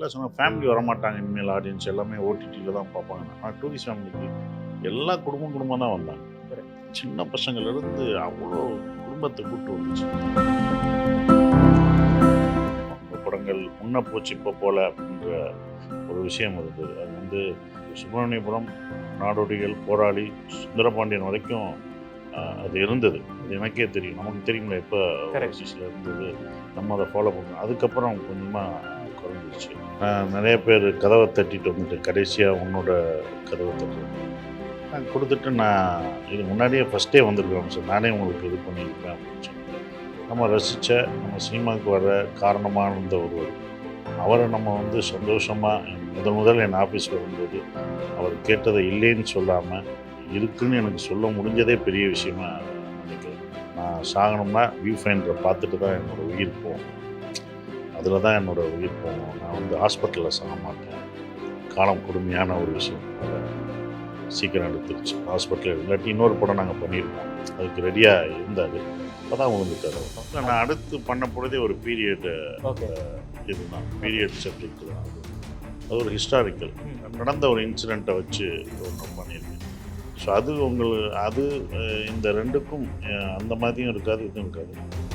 இல்லை சொன்னால் ஃபேமிலி வரமாட்டாங்க, இனிமேல் ஆடியன்ஸ் எல்லாமே ஓடிடியில் தான் பார்ப்பாங்க. ஆனால் டூரிஸ்ட் ஃபேமிலிக்கு எல்லா குடும்பம் தான் வந்தாங்க. சின்ன பசங்கள்லேருந்து அவ்வளோ குடும்பத்தை கூப்பிட்டு வந்துச்சு. படங்கள் முன்ன போச்சு இப்போ போல அப்படின்ற ஒரு விஷயம் இருந்தது. அது வந்து சுப்பிரமணியபுரம், நாடோடிகள், போராளி, சுந்தரபாண்டியன் வரைக்கும் அது இருந்தது. அது எனக்கே தெரியும். நமக்கு தெரியுங்களா எப்போ ஓவர்சீஸில் இருந்தது, நம்ம அதை ஃபாலோ பண்ணோம். அதுக்கப்புறம் கொஞ்சமாக குறைஞ்சிருச்சு. நிறைய பேர் கதவை தட்டிட்டு வந்துட்டு கடைசியாக உன்னோட கதவை தட்டு நான் கொடுத்துட்டு, நான் இது முன்னாடியே ஃபஸ்ட்டே வந்திருக்கிறேன் சார், நானே உங்களுக்கு இது பண்ணியிருக்கேன் அப்படின்னு சொன்னேன். நம்ம ரசித்த, நம்ம சினிமாவுக்கு வர காரணமாக இருந்த ஒருவர், அவரை நம்ம வந்து சந்தோஷமாக முதல் என் ஆஃபீஸில் வரும்போது அவர் கேட்டதை இல்லைன்னு சொல்லாமல் இருக்குன்னு எனக்கு சொல்ல முடிஞ்சதே பெரிய விஷயமா நினைக்கிறேன். நான் சாகணும்னா வியூ ஃபைண்டரை பார்த்துட்டு தான் என்னோடய உயிர் போகும். அதில் தான் என்னோடய உயிர் போகும். நான் வந்து ஹாஸ்பிட்டலில் சாக மாட்டேன். காலம் கொடுமையான ஒரு விஷயம். சீக்கிரம் எடுத்துருச்சு ஹாஸ்பிட்டலில். இல்லாட்டி இன்னொரு படம் நாங்கள் பண்ணியிருக்கோம், அதுக்கு ரெடியாக இருந்தார். அப்போ தான் விழுந்துட்டார். நான் அடுத்து பண்ண பொழுதே ஒரு பீரியட் இதுதான், பீரியட் சப்ஜெக்ட் தான். அது ஒரு ஹிஸ்டாரிக்கல் நடந்த ஒரு இன்சிடெண்ட்டை வச்சு ஒன்று பண்ணியிருக்கேன். ஸோ அது இந்த ரெண்டுக்கும் அந்த மாதிரியும் இருக்காது, இதுவும் இருக்காது.